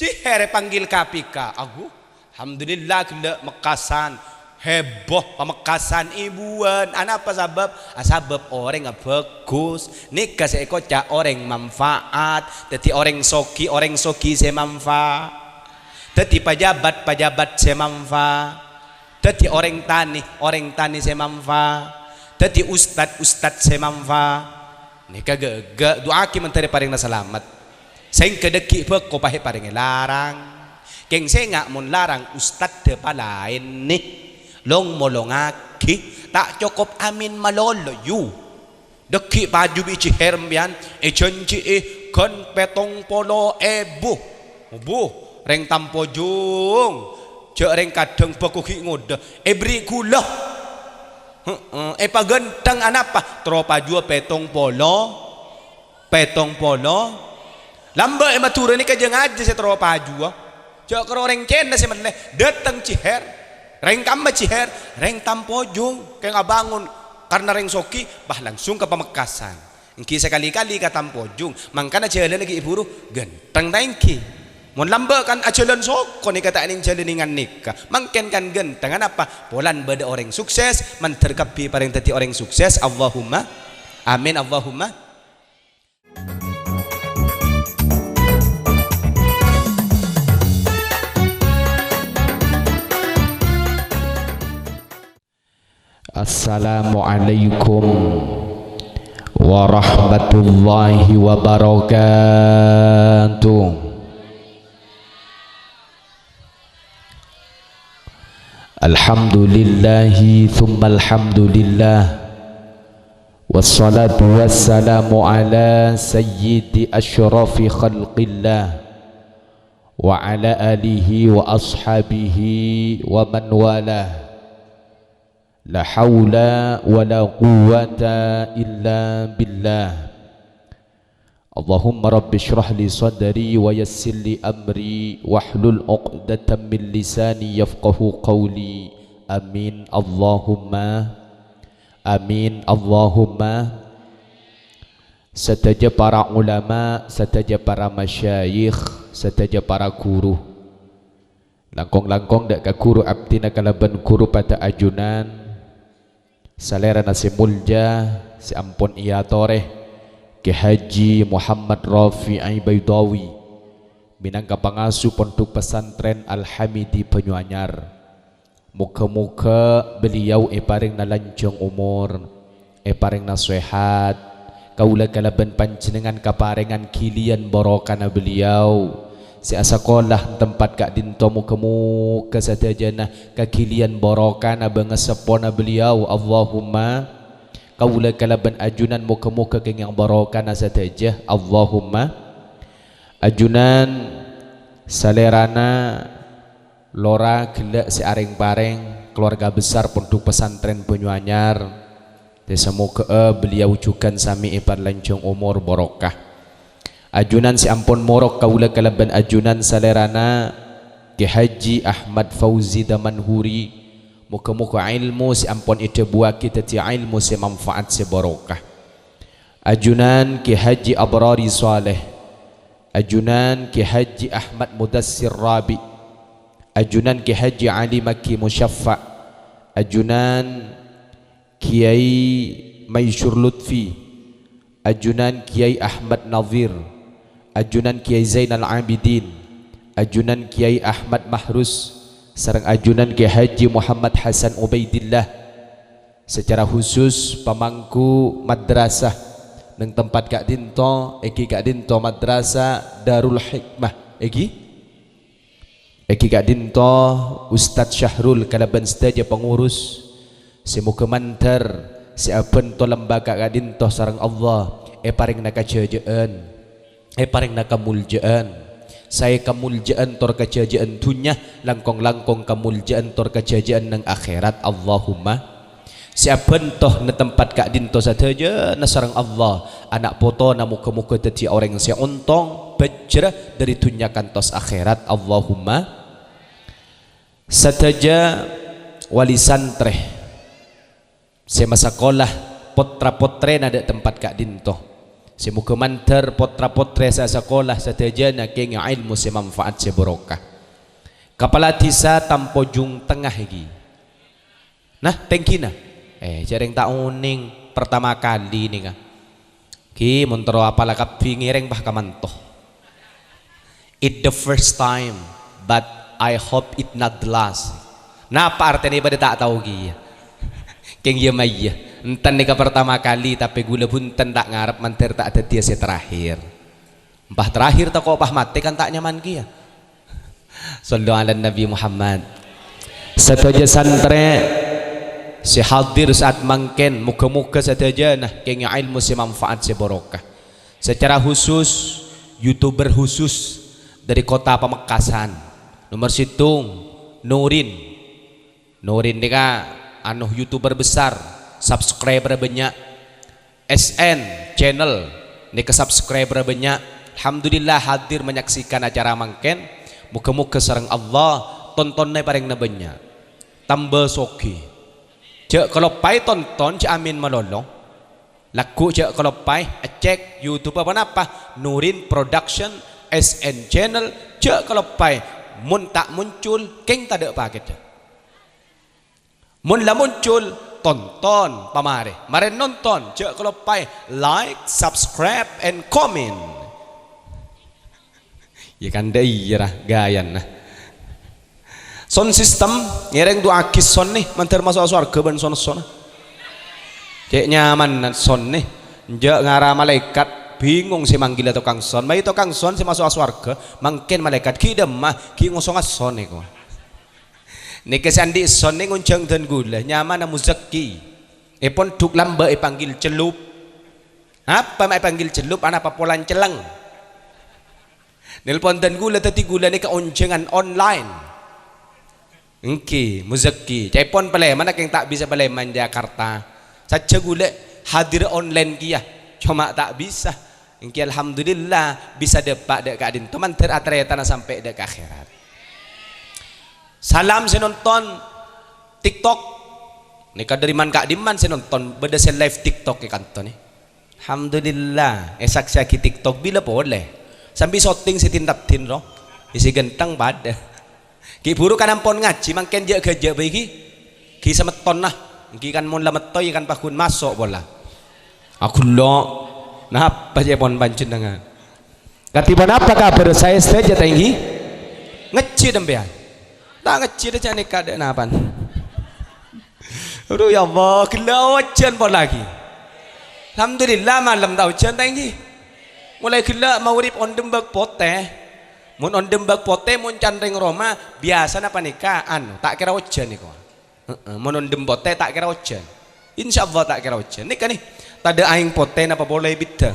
Cihere panggil KPK. Aku alhamdulillah kena Mekasan heboh pamekasan ibuan. Apa sebab? Sebab orang bagus nikah seekor cak orang manfaat. Jadi orang soki saya manfaat. Jadi pejabat saya manfaat. Jadi orang tani saya manfaat. Jadi ustad saya manfaat. Nikah gak doa ki menteri paling selamat. Saya kedeki peko pahe paling larang. Keng saya ngak mun larang ustad de palain nih. Long molongaki tak cukup amin malolo yu. Deki baju bici hermian janji kon petong polo bu reng tampojung cek reng kadang bakuki ngoda beri gula pagentang anapa tropa jua petong polo lamba matura ni kajang aja saya tropa jua cek orang kena saya meneh datang ciher reng kamba ciher reng tampojung kayak ngabangun karena reng soki bah langsung ke Pamekasan engki sekali-kali ke tampojung mangkana jalan lagi iburu genteng tangki mun lamba kan ajalan soko ni kata aning jalan dengan nikah mangken kan genteng apa polan beda orang sukses menterkapi paling tadi orang sukses Allahumma amin Allahumma. Assalamualaikum warahmatullahi wabarakatuh. Alhamdulillahi thumma alhamdulillah wassalatu wassalamu ala sayyidi ashrafi khalqillah wa ala alihi wa ashabihi wa man walah. La hawla wa la quwwata illa billah. Allahumma rabbi shrah li sadri wa yassir li amri wahlul 'uqdatam min lisani yafqahu qawli. Amin Allahumma amin Allahumma. Sataja para ulama, sataja para masyayikh, sataja para guru. Langkong-langkong dak ka guru abdi nakalaban guru pada ajunan salera nasi mulja si ampun iya toreh ke Haji Muhammad Rafi'i Baidawi minangka pangasuh pondok pesantren Al-Hamidi Penyuanyar. Muka-muka beliau paring nalanjong umur paring nasihat kaula kalaban panjenengan kaparengan kilian barokana beliau si asakolah tempat kak dinto muka-muka satajana kakilian barokana bangasapona beliau. Allahumma kaula kalaban ajunan muka-muka kengang barokana satajah. Allahumma ajunan salerana lora gelak si areng pareng keluarga besar pondok pesantren Penyuanyar semoga beliau juga sami ipan lancung umur barokah. Ajunan si ampun morok kaula kalaban ajunan salerana Ki Haji Ahmad Fauzi Damanhuri muka-muka ilmu si ampun ite buah kita ti ilmu si manfaat si barokah. Ajunan Ki Haji Abrari Saleh, ajunan Ki Haji Ahmad Mudassir Rabi, ajunan Ki Haji Ali Maki Musyaffa, ajunan Kiai Maisur Lutfi, ajunan Kiai Ahmad Nazir, ajunan Kiai Zainal Abidin, ajunan Kiai Ahmad Mahrus, sareng ajunan Kiai Haji Muhammad Hasan Ubaidillah. Secara khusus pamangku madrasah neng tempat kak dinto kak dinto madrasah Darul Hikmah eki kak dinto Ustadz Syahrul kalaban sedaja pengurus semoga mantar siapen to lembaga kak dinto sareng Allah paring nakajajaan paring nakamuljaan. Saya kamuljaan tor kajajaan dunya langkong-langkong kamuljaan tor kajajaan nang akhirat. Allahumma siapen toh na tempat kak dinto saja na sareng Allah anak poto na muka-muka dadi orang yang untong bejrah dari dunya kantos akhirat. Allahumma sataja wali santreh saya masakolah potra-potre nada tempat kak dinto Semoga mantar potra-potre sa sekolah sadayana keng ilmu se manfaat se barokah. Kepala desa Tampojung Tengah iki. Nah, tengkina. Jareng tak uning pertama kali nih ka. Ki montoro apala kapi ngireng bah kamantoh. It the first time, but I hope it not the last. Napa artinya pada tak tahu ki. Keng iya maya. Entan nika pertama kali tapi gula bunten tak ngarep mantir tak ada dia terakhir. Empah terakhir tak kok pah mati kan tak nyaman kia. Sallu ala Nabi Muhammad. Satoja santre si hadir saat mangken muka-muka sataja nah kengnya ilmu si manfaat si barokah. Secara khusus YouTuber khusus dari kota Pamekasan. Nomor situng Nurin nika anu YouTuber besar. Subscriber banyak, SN channel nih ke subscriber banyak. Alhamdulillah hadir menyaksikan acara mangken. Muka-muka sareng Allah tontonnya paling banyak. Tambah soki. Cek kalau pai tonton cek amin malolong. Laku cek kalau pai cek YouTube apa Nurin Production SN channel cek kalau pai mun tak muncul keng tak ada paket. Mun lah muncul tonton pamare maren nonton cek kalau pai like subscribe and comment ya kan deh iya gayan nah sound system ngereng doa kison nih manter masuk surga ban son cek nyaman son nih jek ngara malaikat bingung si manggil atau kang son mai tukang son si masuk surga mangken malaikat ki demah ki ngosong son nih kok nika sandi son ning unceng dan gula nyaman na muzakki epon duk lamba panggil celup apa mai panggil celup ana papolan celeng nelpon dan gula tadi gula nika uncengan online engki muzakki cepon pale mana yang tak bisa paleman Jakarta saja gula hadir online kia cuma tak bisa engki alhamdulillah bisa depak dek kadin teman teratreta sampai dek akhirat. Salam saya nonton TikTok. Nika dari man kak diman saya nonton beda saya live TikTok ke kantor nih. Alhamdulillah. Esak saya ki TikTok bila boleh. Sambil shooting si tintap tin roh. Isi gentang pada. Ki buru kan ampon ngaji mangken je kerja bagi. Ki semeton nah. Ki kan mon lametoy kan pakun masuk bola. Aku lo. Nah apa je pon pancen dengan. Katiban apa kabar saya saja tinggi. Ngeci dembean. Tak ngecil aja nih kadek napan. Aduh ya Allah, gila hujan pun lagi. Alhamdulillah malam dah hujan tinggi. Mulai gila mau rip on dembak pote. Mun on dembak pote mun candring Roma biasa napa nikahan. Tak kira hujan nih kok. Mun on dembak pote tak kira hujan. Insya Allah tak kira hujan. Nika nih, tak ada aing pote napa boleh bida.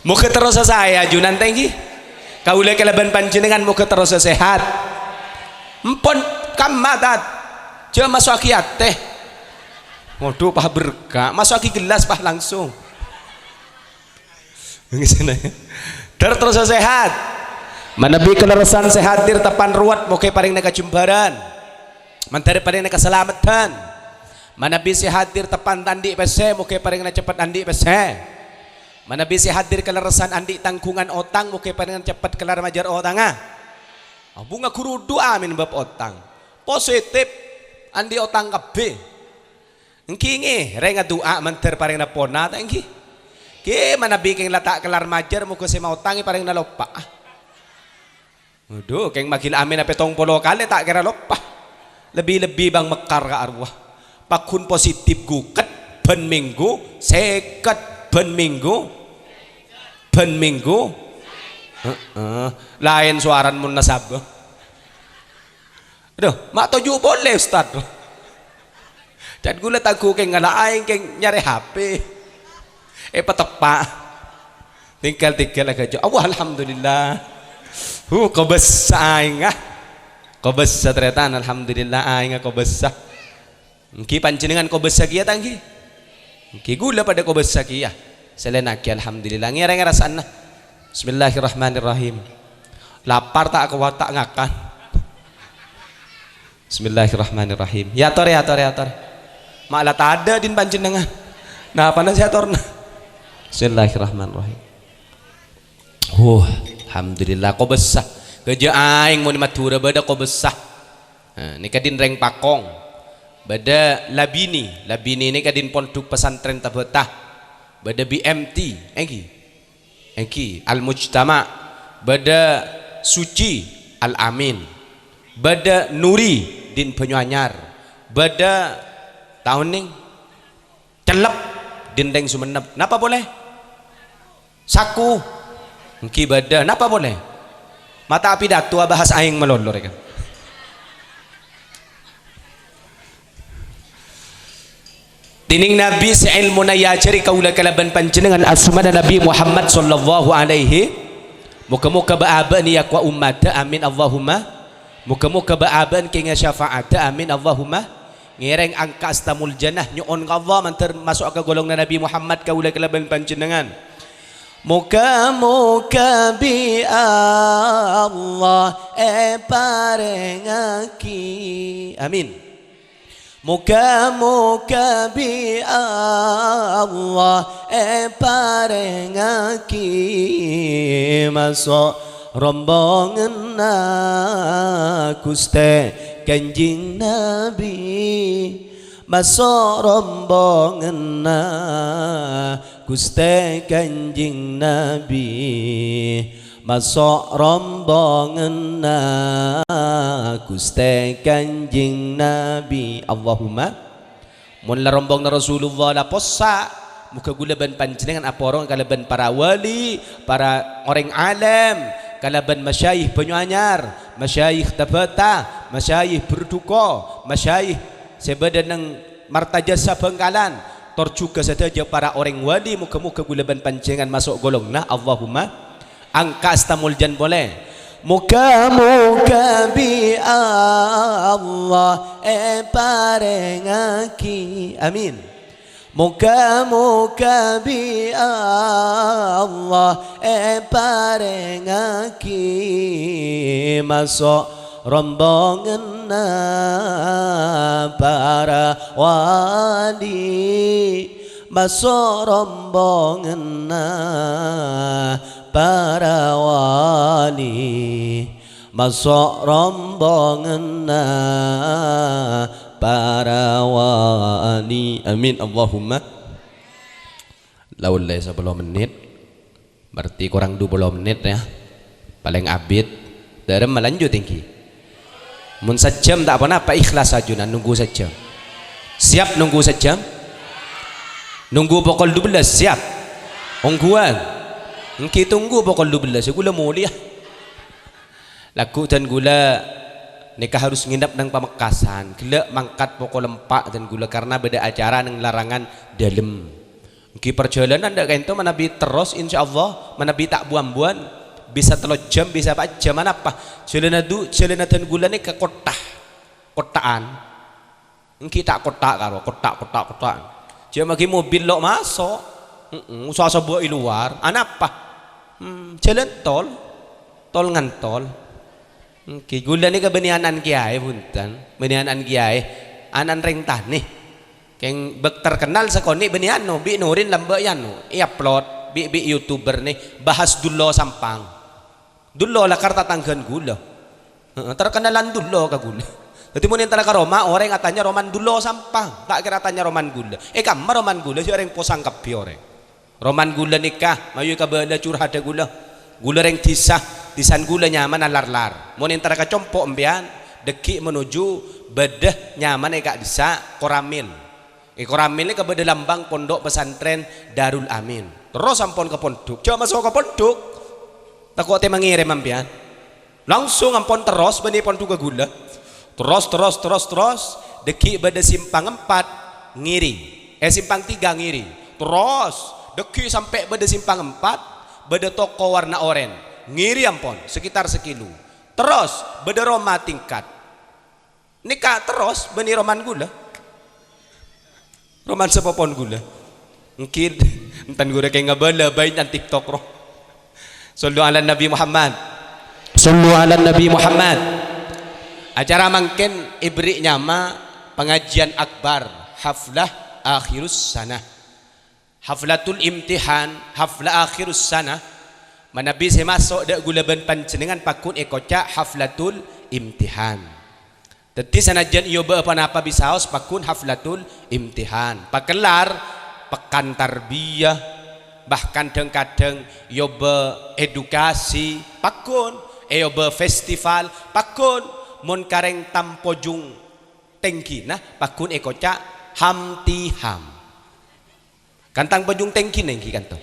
Muka terus saya junan tinggi. Kau lihat kelebihan panjenengan muka terus sehat. Empon kamatat. Jangan masuk akiat teh. Waduh pah berkah. Masuk aki gelas pah langsung. Terus sehat. Menebi kelerasan sehat dir tepan ruat muka paling neka jembaran. Mentari paling neka selamatan. Menebi sehat dir tepan tandi pese muka paling neka cepat tandi pese. Mana bisa hadir kelerasan andi tangkungan otang muka dengan cepat kelar majar otang bunga kurudu amin bab otang positif andi otang kabe engki nge renga doa menter paring na pona engki ke mana biking latak kelar majar muka sema otangi paring na lopa waduh keng magil amin apetong polo kali tak kira lopa lebih-lebih bang mekar ka arwah pakun positif guket ben minggu seket ben minggu lain suaran mun nasab aduh mak tuju boleh ustad dan gula tagu keng ngala aing keng nyari HP patepak tinggal aja alhamdulillah kau besar aing kau besar ternyata alhamdulillah aing kau besar ki panjenengan kau besar kia tangki ki gula pada kau besar kia selenaki alhamdulillah ngereng rasana. Bismillahirrahmanirrahim. Lapar tak aku tak ngakan. Bismillahirrahmanirrahim. Ya tor. malah tak ada din panjenengan. Nah apa nasihat orna. Bismillahirrahmanirrahim. Alhamdulillah kau besar. Kerja aing mau di Matura beda kau besar. Nah, ini kadin reng pakong. Beda labini ini kadin pondok pesantren tabetah. Beda BMT, Eki Al Mujtama. Beda Suci Al Amin. Beda Nuri din Penyuanyar. Beda tahun ning celep dindeng Sumenep. Napa boleh? Saku. Engki beda. Napa boleh? Mata api datu bahas aing melolor kan. Tining Nabi seilmu na yajari kaula kalaban panjenengan asmana Nabi Muhammad sallallahu alaihi. Muka-muka baaban ya kwa ummata amin Allahumma. Muka-muka baaban kinga syafaata amin Allahumma. Ngereng angka astamul jannah nyoon Allah mantar masuk ke golongan Nabi Muhammad kaula kalaban panjenengan. Muka-muka bi Allah parengaki amin. Muka-muka bi Allah parengaki masuk rombongan Gusti Kanjeng Nabi masuk rombongan Gusti Kanjeng Nabi masuk rombongan Gusti Kanjeng Nabi. Allahumma mun la rombong na Rasulullah la possa muka gulaban panjenengan aporong kalaban para wali, para orang alim, kalaban masyayikh Penyuanyar, masyayikh Tabata, masyayikh Berduka, masyayikh sebeda nang Martajasa Bengkalan, torjuga saja para orang wali muka-muka gulaban panjenengan masuk golong nah. Allahumma angka astamul jan boleh. Muka-muka bi Allah parengaki amin. Muka-muka bi Allah parengaki masuk rombongan para wali, masuk rombongan para wali, masuk rombongan para wali amin Allahumma. Laulai 10 menit berarti kurang 20 menit ya paling abid darem melanjut tinggi mun sejam tak apa-apa ikhlas ajunan nunggu sejam siap nunggu sejam nunggu pukul 12 siap ongguan engki tunggu pukul 12 gula mulia laku dan gula nikah harus nginap nang Pamekasan gila mangkat pukul 4 dan gula karena beda acara nang larangan dalam engki perjalanan ndak kain itu manabi terus insyaallah manabi tak buan-buan bisa 3 jam bisa 4 jam apa dan gula ni ke kotaan engki tak kotak karo kotak dia bagi mobil lo masuk usaha buat di luar apa jalan tol ngantol. Okay, gula ni kabenianan kiai punten benianan kiai anan ring nih keng bek terkenal sekoni benian no bi nurin lamba yan no i-upload bi youtuber nih bahas dullo sampang dullo lah karta tanggan gula terkenalan dullo ka gula. Jadi mun entara ka Roma orang katanya roman dullo sampang tak kira tanya roman gula kamar roman gula si orang posang kapi orang roman gula nikah mayu ka bala curhat gula reng tisan gula nyaman alar-lar mun entara ka compok embian deki menuju bedah nyaman kak disa koramil koramil ni ka bedah lambang pondok pesantren Darul Amin terus ampun ke pondok coba masuk ke pondok takut te mengirim embian langsung ampun terus bani pondok ke gula terus deki bedah simpang 4 ngiri simpang 3 ngiri terus deki sampai beda simpang 4 beda toko warna oranye ngiri ampun sekitar sekilo terus beda Roma tingkat nikah terus beni roman gula roman sepopon gula mungkin entan gula kayak ngabala baik dan TikTok roh sallu ala Nabi Muhammad acara mangken ibri nyama pengajian akbar haflah akhirus sanah. Haflatul imtihan, haflah akhirus sanah. Manabi saya masuk dak gulaban panjenengan pakun ekoca haflatul imtihan. Teti sanajan iyo ba apa bisaos pakun haflatul imtihan. Pakelar pekan tarbiyah, bahkan kadang iyo ba edukasi pakun, iyo ba festival pakun, mun kareng tampojung tengki nah pakun ekoca hamtiham. Kantang pojung tengki nengki kanto.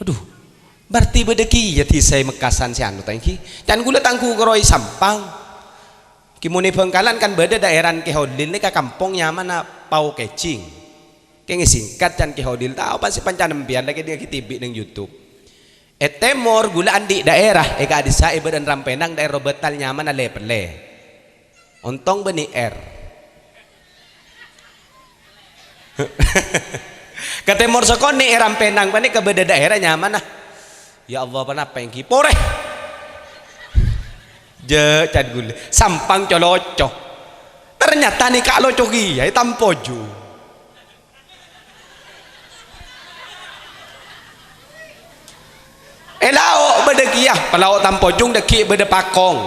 Aduh, berarti bedeki ya ti saya mekasan si anu tengki. Dan gula tangku keroi sampang. Kimuni Bengkalan kan beda daerah Kehodil ni ka kampung nyaman na pau kecing. Kenge singkat dan Kehodil tahu pasti pancanempian lagi dia kitibik neng YouTube. Temor gula andi daerah eka adisa iba dan rampenang daerah betal nyaman na lepele. Ontong beni R. Ketemor sekoni rampenang bani ke beda daerah nyaman nah. Ya Allah kenapa yang kipore? Je can gula sampang coloco. Ternyata nih kak loco ya tampoju. Elao beda kiyah palau tampojung deki beda pakong.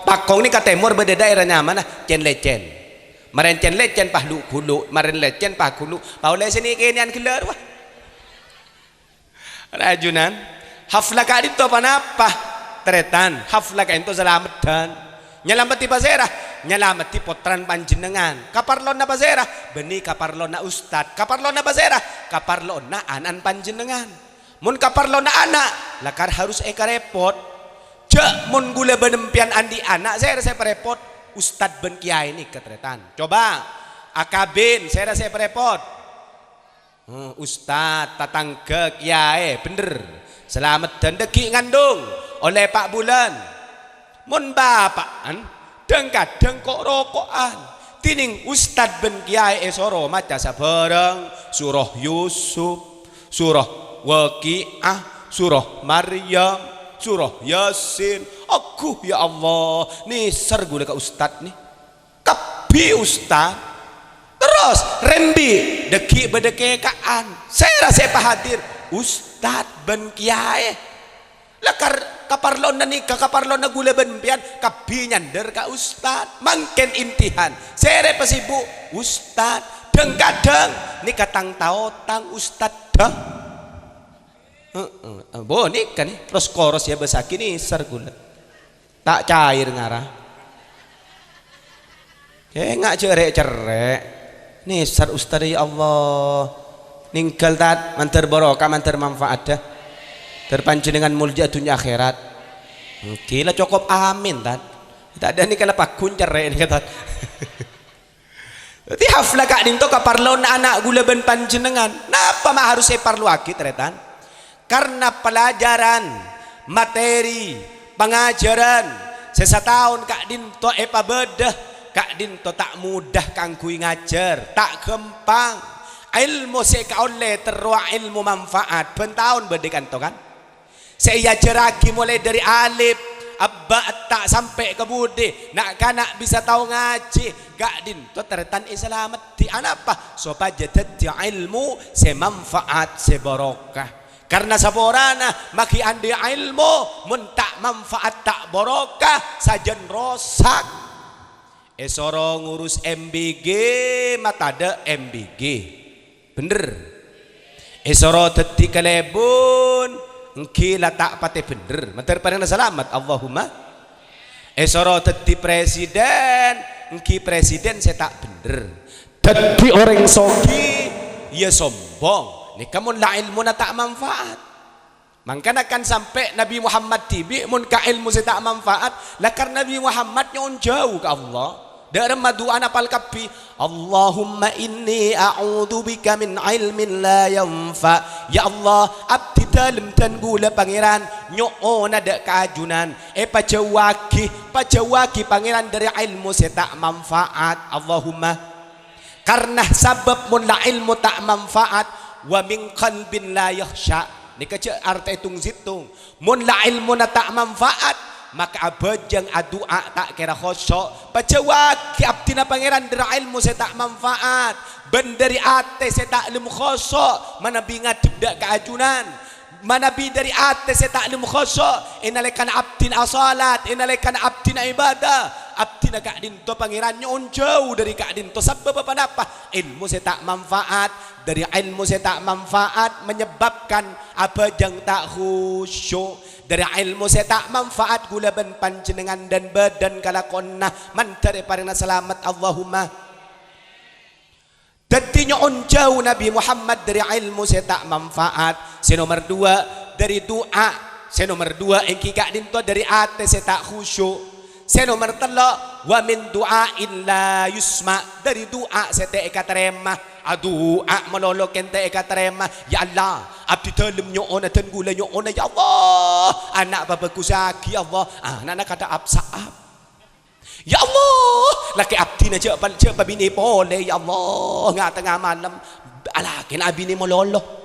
Pakong ni ketemor beda daerah nyaman nah cen lecen. Maren cen lecen pahlu kulu, maren lecen pah kulu. Paulai sini kenian keluar wah. Rajunan, haflah kadi itu apa? Tretan, haflah kadi itu selamat dan nyelamati pasera, nyelamati potran panjenengan. Kaparlon na pasera, beni kaparlon na ustad, kaparlon na pasera, kaparlon na anan panjenengan. Mun kaparlon na anak, lakar harus eka repot. Cek mun gula benempian andi anak, saya rasa repot. Ustad ben kiai ini ketretan. Coba akabin saya rasa repot. Ustad tatang ke kiai bener. Selamat dan deki ngandung oleh Pak Bulan. Mun bapaan kadang kok rokokan. Tining Ustad ben kiai esoro maca sabareng surah Yusuf, surah Waqiah, surah Maryam, surah Yasin. Aku ya Allah nih sergula ke ustad nih tapi ustad terus rembi deki bedekekaan saya rasa pahadir ustad ben kiai lakar kaparlon na nikah kaparlon na gula ben pian kapi nyander ka ustad mangken intihan saya pasibu ustad kadang ni katang taotang ustad dah bonik kan terus koros ya besaki nih sergula tak cair ngarah nggak cerek nih sar ustad ya Allah ninggal tat mantar barokah mantar manfaat dah terpanjenengan mulja dunia akhirat gila cukup amin tat tak ada nih kalau pakun cerek nih kata berarti haflah kak dinto kaparlon anak gula ben panjenengan napa mah harus parlu aki tretan karena pelajaran materi pengajaran sesatahun kak dinto bedah kak dinto tak mudah kangkui ngajar tak gampang ilmu seka oleh terua ilmu manfaat pentahun bedekan to kan saya ajaraki mulai dari alif abba tak sampai ke bude nak kanak bisa tahu ngaji kak dinto tertan selamat di anapa supaya jadi ilmu semanfaat sebarokah. Karena saborana maki andi ilmu mun tak manfaat tak barokah sajen rosak. Esoro ngurus MBG mata ada MBG. Bener. Esoro teti kalebun engki tak pate bener. Mater parang selamat Allahumma. Esoro teti presiden engki presiden saya tak bener. Teti orang sogi ya sombong. Ni kamu la ilmu na tak manfaat. Mangkana kan sampai Nabi Muhammad tibi mun ka ilmu se tak manfaat, lakar Nabi Muhammad nyon jauh ke Allah. Dalam doa apal kapi, Allahumma inni a'udzu bika min ilmin la yanfa. Ya Allah, abdi dalem tan gula pangeran nyo ada keajunan. Pacawaki pangeran dari ilmu se tak manfaat. Allahumma karena sabab mun la ilmu tak manfaat wa min qalbin la yakhsha ni kaca arti tung zitung mun la ilmu na tak manfaat maka abajang adua tak kira khosok pacawaki abdi na pangeran dari ilmu saya tak manfaat ben dari ate saya tak ilmu khosok manabi ngadib dak keajunan manabi dari ate saya tak ilmu khosok inalekan abdin asalat inalekan abdin ibadah abdin kadin to pangeran nyon jauh dari kadin to sebab apa ilmu saya tak manfaat dari ilmu saya tak manfaat menyebabkan apa yang tak khusyuk dari ilmu saya tak manfaat gula ben panjenengan dan badan kalakonna mantare parina selamat Allahumma tadinya on jauh Nabi Muhammad dari ilmu saya tak manfaat nomor 2 dari doa nomor 2 engki kak dinto dari ate saya tak khusyuk nomor 3 wa min doa illa yusma dari doa saya tak katerema doa melolo kente katerema ya Allah abdi dalam nyoona dan gula nyoona ya Allah anak babaku saki ya Allah anak kata absaab ya Allah laki abdi na cek bini boleh ya Allah nga tengah malam alakin abini melolo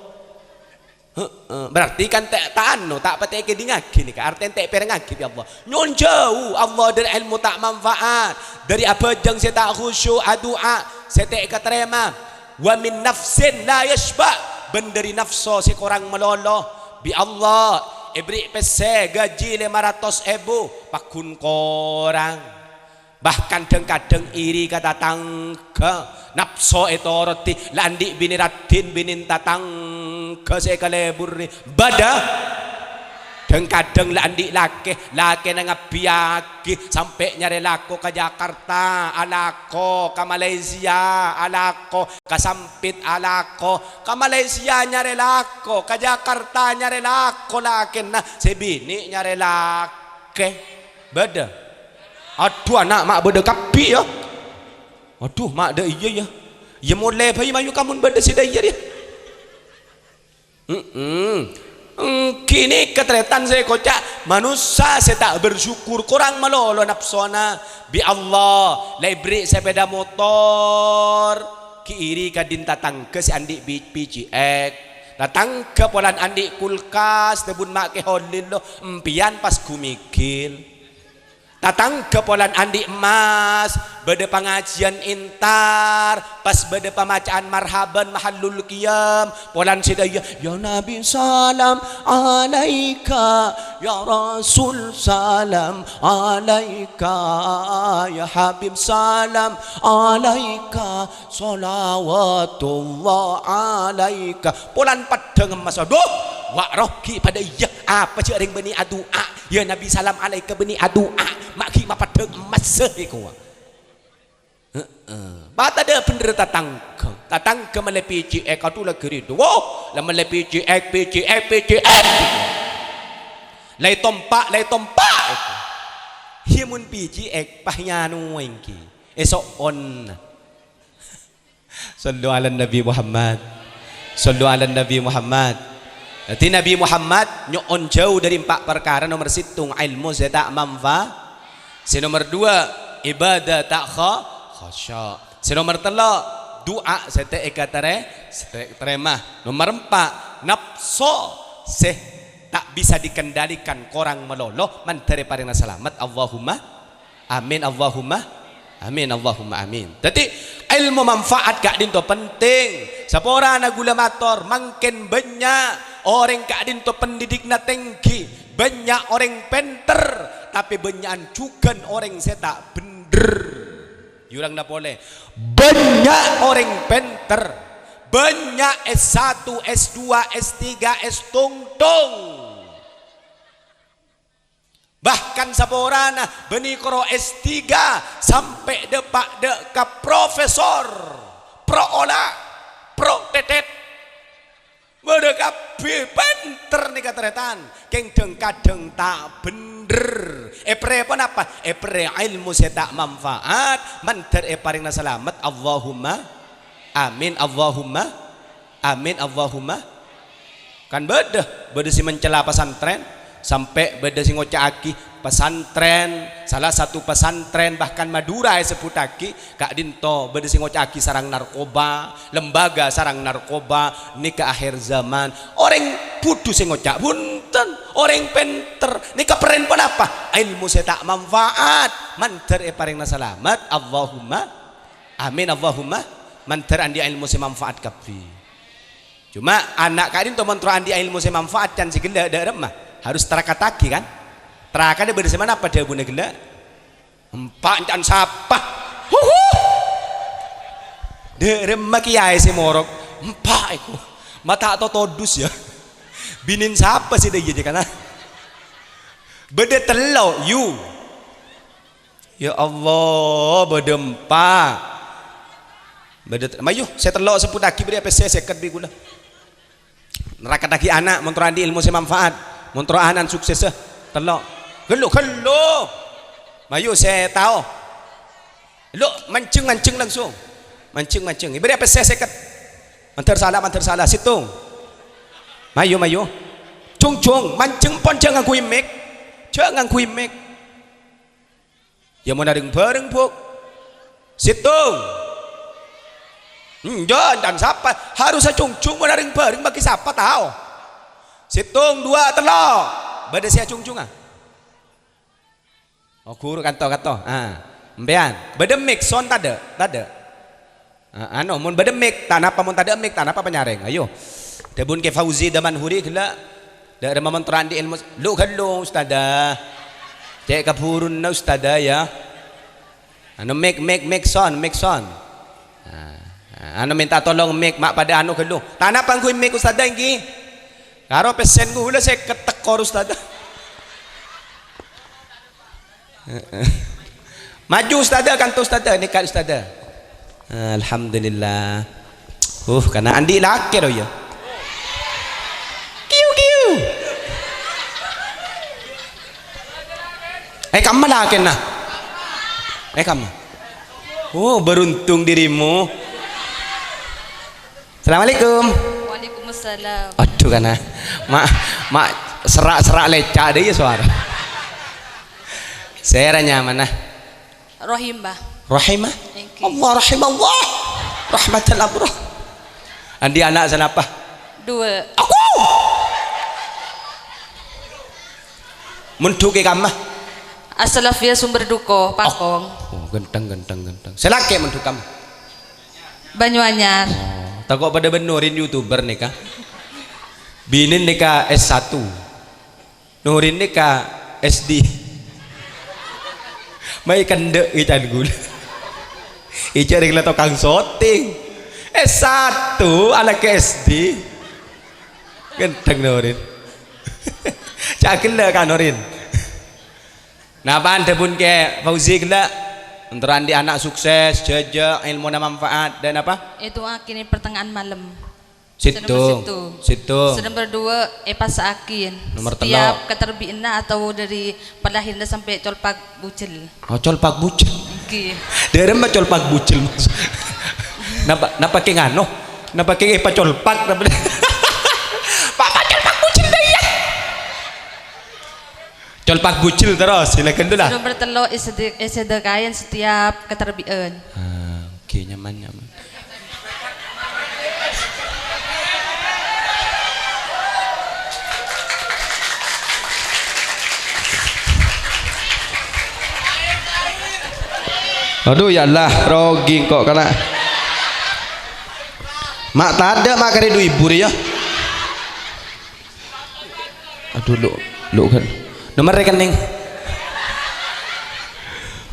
berarti kan tak tano tak patay ke dingaki ni ka arten tak perangaki ya Allah nyon jauh Allah dari ilmu tak manfaat dari apa jang saya tak khusyuk doa saya tak katerema wa min nafsin la yashba ben dari nafsu si korang melolo bi Allah ibri pese gaji 500.000 pakun korang bahkan kadang iri kata tangga nafsu itu roti landi bini ratin binin tatang ke sekalebur badah dan kadang landi laki na ngabiaki sampai nyari lako ke Jakarta alako ke Malaysia alako ke Sampit alako ke Malaysia nyari lako ke Jakarta nyari lako laki na sebini nyari laki beda aduh anak mak beda kapi ya aduh mak ada iya ya ya mulai bayi mayu kamu beda sida iya dia kini ketretan saya kocak manusia saya tak bersyukur kurang melolo nafsona bi Allah lebri sepeda motor kiri kadin tatang ke si andi PCX datang ke polan andi kulkas tebun mak ke holin lo empian pas kumikil datang ke polan andi emas beda pengajian intar pas beda pemacaan marhaban mahallul qiyam polan sidaya ya Nabi salam alaika ya Rasul salam alaika ya Habib salam alaika salawatullah alaika polan padang emas aduh wa rohki pada iya apa cik ring beni adua ya Nabi salam alaika beni adua maki mapadeng emas sehiku bata ada penderita tatang ke mele PCX kau tu lah keridu wow lah mele PCX lay tompak himun PCX pahyanu engki esok on sallu ala Nabi Muhammad sallu ala Nabi Muhammad. Nanti Nabi Muhammad nyon jauh dari 4 perkara nomor 1 ilmu saya tak manfaat nomor 2 ibadah tak khasyuk nomor 3 doa saya tak terima nomor 4 nafsu saya tak bisa dikendalikan korang melolo mantare parina selamat Allahumma amin Allahumma amin Allahumma amin. Jadi ilmu manfaat kak dinto penting sapora na gula mator makin banyak orang kak dinto pendidik na tinggi banyak orang penter tapi banyak juga orang saya tak bener yurang na boleh banyak orang penter banyak S1 S2 S3 S tungtung bahkan saborana benikro S3 sampai depak ke profesor pro ola pro tetet berdeka pinter nih kateretan keng kadang tak bener epre apa napa epre ilmu saya tak manfaat manter paring na selamat Allahumma amin Allahumma amin Allahumma kan beda si mencela pesantren sampai beda si ngocaki pesantren salah satu pesantren bahkan Madura seputaki kak dinto beda si ngocaki sarang narkoba lembaga sarang narkoba ni ke akhir zaman orang putus si ngocak pun Punten orang penter ni keperen pun apa ilmu saya tak manfaat manter paring na salamat Allahumma amin Allahumma manter andi ilmu saya manfaat kapi cuma anak kadin to mentro andi ilmu saya manfaat kan si gela ada remah harus terakataki kan terakade beda mana apa dia bune gela empat can sapa de remah kiai si morok empat iku mata atau todus ya binin siapa sih dia jadi kana beda telo you ya Allah beda empat beda mayu saya telo seput aki beri apa saya seket bi gula neraka daki anak montrandi ilmu saya manfaat montro anak sukses telo gelo mayu saya tahu lo mancing langsung mancing beri apa saya seket mantar salah situng mayu cung mancing pon jangan kuimek ya mau naring bareng pok situng dan siapa harus cung mau naring bareng bagi siapa tahu situng dua telok bada saya cung oh guru kanto empean bada mik son tada mun bada mik tanapa mun tada mik tanapa penyareng ayo Debun ke Fauzi daman huri gila da memantran di ilmu lu kallo ustada cek kapurun na ustada ya anu make son anu minta tolong make mak pada anu kallo tanah pangkuy make ustada inggi karo pesen ku hula saya ketekor ustada maju ustada kanto ustada nikah ustada alhamdulillah karena andi lakir ya kamu lakin nah kamu beruntung dirimu. Assalamualaikum. Waalaikumsalam. Aduh kana mak serak lecak deh ya suara saya mana Rohimah Allah rahimahullah rahmatal abrah andi anak sanapa 2 aku mentuki kamah Asalafia sumber duko Pakong. Oh, genteng. Selake mentuk kamu. Banyuanyar. Oh, takut pada benurin YouTuber nih kah? Binin nikah S1. Nurin nikah SD. Mai kendek ican gula. Ica regla tokang syuting. S1 anak ke SD. Genteng Nurin. Cakil kan Nurin. Napa anda pun ke Fauzi gila untuk andi anak sukses jejak ilmu na manfaat dan apa itu akhirnya pertengahan malam situ nomor 2 pas akin nomor setiap keterbiina atau dari pelahinda sampai colpak bucil dari mah colpak bucil napa ke ngano napa ke pa colpak colpak bucil terus silakan dulu lah nomor 3 sedekayan setiap keterbian oke nyaman aduh ya Allah rogi kok karena mak tak ada mak kari ibu ya aduh lu kan nomor rekening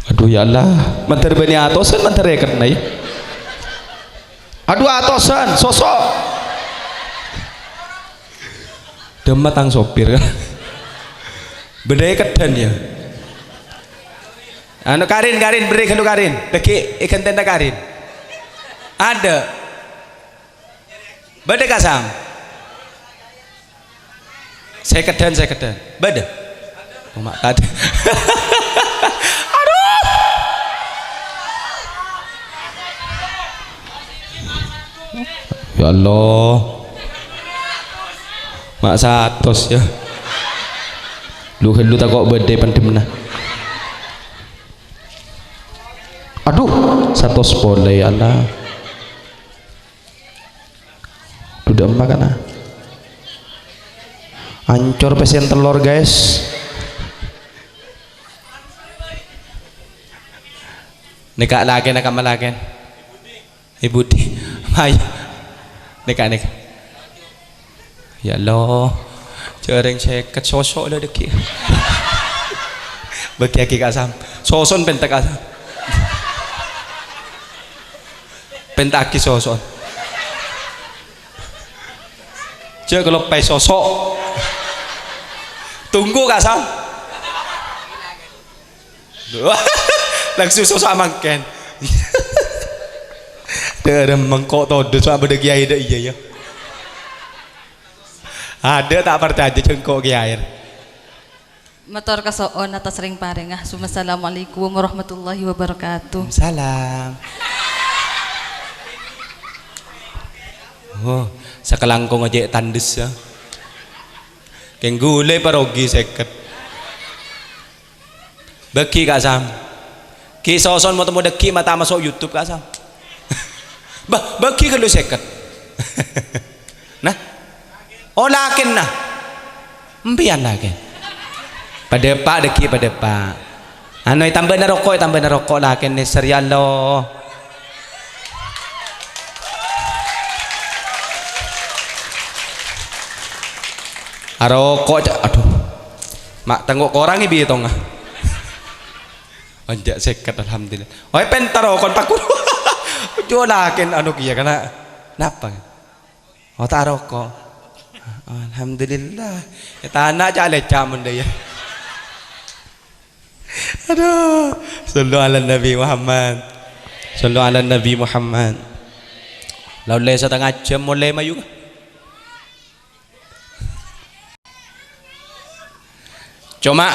aduh ya Allah mantar bani atosan mantar rekening aduh atosan sosok demat tang sopir kan bedanya kedan ya anu Karin beri kalau Karin deki ikan tenda Karin ada beda kasam saya kedan beda mak tadi aduh ya Allah mak satos ya lu tak kok beda pandemna aduh satos boleh ya Allah udah emak kana Hancur pesen telur guys. Nekak lagi nekak malaken. Ibu di, ayo. Nekak. Ya Allah, cereng seket sosok lah deki. Bagi aki kasam, soson pentak kasam. Pentak aki soson. Cek kalau pay sosok. Tunggu kasam. Langsung sosok amangken. Ada mengkok todo soal beda kiai ada iya ya. Ada tak percaya cengkok kiai. Matur kasoon atas ring parengah. Assalamualaikum warahmatullahi wabarakatuh. Salam. Oh, sakelangkong aja tandes ya. Keng gule parogi seket. Beki Kak Sam. Ki soson mau temu deki mata masuk YouTube Kak Sam. Beki kalau seket. Nah. Oh lakin nah. Empian lakin. Pada pak deki pada pak. Anu tambah narokok lakin ni serial lo. Arokok aduh. Mak tengok korang ibi tong ah. Anjak seket alhamdulillah. Oh pentar kon pakku. Jo lakin anu kiya kana. Napa? Oh tak rokok. Alhamdulillah. Ya tanah jale camun dia. Aduh. Sallu ala Nabi Muhammad. Sallu ala Nabi Muhammad. Lalu setengah jam mulai mayu. Cuma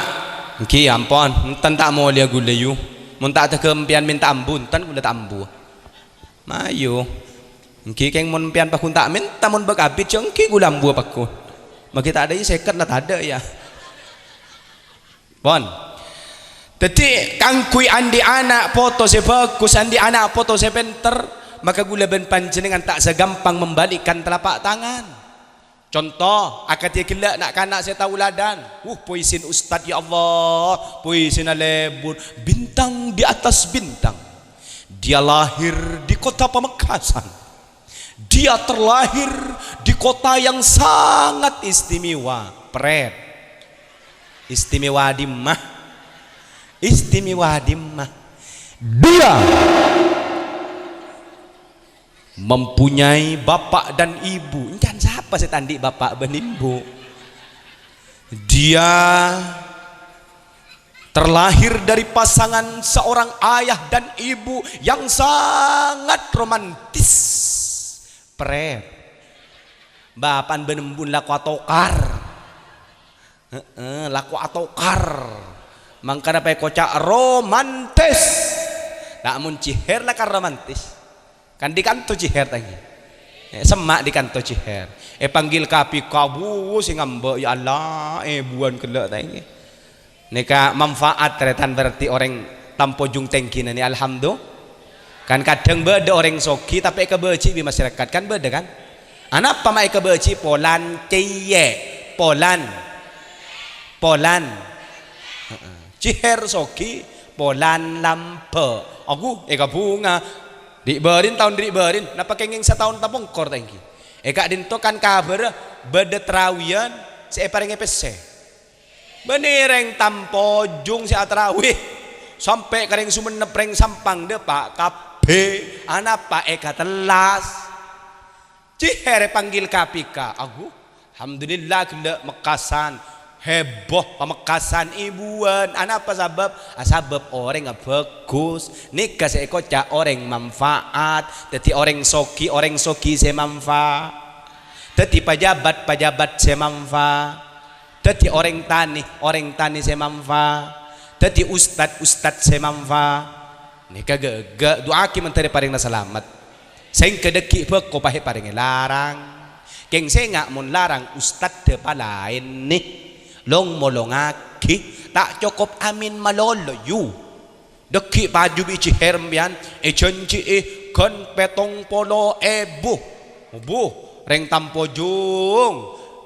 ki ampon, enten tak mau lihat gulayu. Mun tak tekempian minta ampun, enten gula tak ambu. Mayu. Ki keng mun pian pakun tak minta mun bekabit cengki gula ambu pakun. Maki tak ada seket lah tak ada ya. Bon. Jadi kangkui andi anak foto saya bagus, andi anak foto saya pinter, maka gula ben panjenengan tak segampang membalikkan telapak tangan. Contoh, akad dia gila nak kanak saya tahu ladan. Puisin ustaz ya Allah, puisin alebur, bintang di atas bintang. Dia lahir di kota Pamekasan. Dia terlahir di kota yang sangat istimewa. Pret. Istimewa dimah. Istimewa dimah. Dia mempunyai bapak dan ibu. Jangan siapa saya tandi bapak dan ibu. Dia terlahir dari pasangan seorang ayah dan ibu yang sangat romantis. Pret. Bapan benembun laku atokar. Laku atokar. Mangkana pay kocak romantis. Namun ciher lah kan romantis. Kan di kanto ciher tadi. Semak di kanto ciher. Panggil kapi kabu sing ngambek ya Allah buan kelak tadi. Neka manfaat teretan berarti orang tampojung tengki ni alhamdulillah. Kan kadang beda orang soki tapi kebeci di masyarakat kan beda kan. Anak pamai kebeci Polan ciye Polan ciher soki Polan lampe. Aku bunga di berin tahun di berin napa kenging setahun tapong kor tangki eka dinto kan kabar beda terawian si pareng EPC benereng tampojung si atrawih sampai kareng sumenep reng sampang de pak kabe anak pak eka telas cihere panggil kapika aku alhamdulillah kena Mekasan heboh Pamekasan ibuan anak apa sebab orang yang bagus nikah saya kocak orang manfaat jadi orang soki saya manfaat jadi pejabat saya manfaat jadi orang tani saya manfaat jadi ustad saya manfaat nikah gak doa ki menteri paring na selamat saya kedeki beko pahe paring larang keng saya ngak mun larang ustad de palain nih long molongaki tak cukup amin malolo yu deki baju bici hermian cenci kon petong polo bu reng tampojung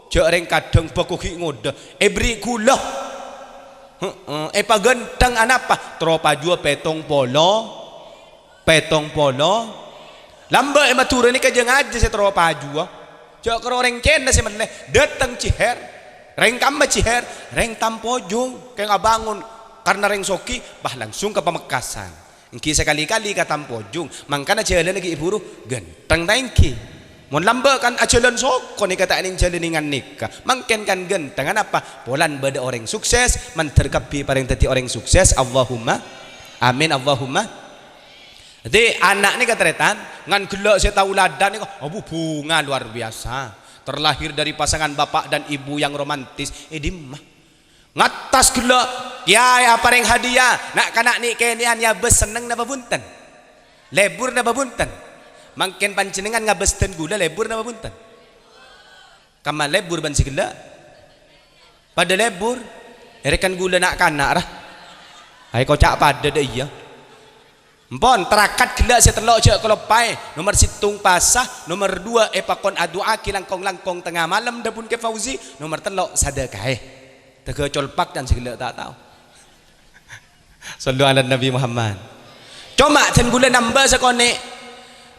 cek reng kadang bakuki ngode beri gula pa genteng anapa tropa jua petong polo lamba matura ni kajang aja si tropa jua cek karo reng kena si meneh datang ciher reng kamba ciher reng tampojong kaya nga bangun karena reng soki bah langsung ke Pamekasan engki sekali-kali ka tampojong mangkana jalan lagi iburu genteng tangki mun lamba kan ajalan soko ni kata ning jalaningan nikah mangken kan genteng apa polan bade orang sukses menterkapi paling tadi orang sukses Allahumma amin Allahumma. Jadi anak ni katretan ngan gelak saya tauladan ni abu bunga luar biasa terlahir dari pasangan bapak dan ibu yang romantis dimah ngatas gelak ya apa yang hadiah nak kanak ni kenian ya bes seneng na babunten lebur na babunten mangken panjenengan ngabesten gula lebur na babunten kama lebur ban sigela pada lebur erekan gula nak kanak rah ay kocak pada de iya Mpon terakat gila saya telok je kalau pai nomor situng pasah nomor 2 epakon adua kilangkong tengah malam dapun ke Fauzi nomor telok sadakah tega colpak dan segala tak tahu sallu ala Nabi Muhammad cuma jen gula nambah sekone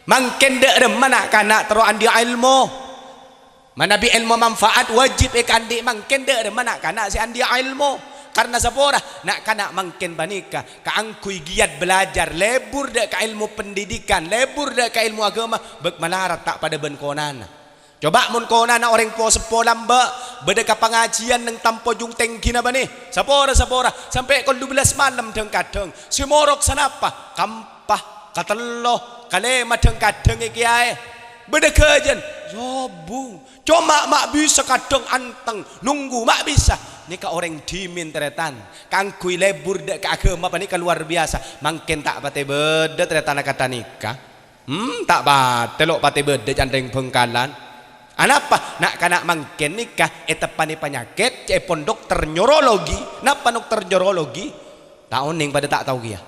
mangken dek remana kanak tero andi ilmu mana bi ilmu manfaat wajib kandi mangken dek remana kanak si andi ilmu karena sapora nak kanak mangken banika kaangkui giat belajar lebur dek ka ilmu pendidikan lebur dek ka ilmu agama bek malarat tak pada ben konana coba mun konana orang po sepo lamba beda ka pengajian nang tampo jung tengkina bani sapora sampai kon 12 malam deng kadeng si morok sanapa kampah katelloh kalema deng kadeng iki ae beda kejen sobung cuma mak bisa kadang anteng nunggu mak bisa nika orang dimin teretan kangkui lebur dek ke agama apa nika luar biasa mangken tak pate beda teretan kata nikah tak pate lo pate beda candeng Bengkalan anapa nak kanak mangken nikah etepani penyakit cepon dokter neurologi napa dokter neurologi tak oning pada tak tahu dia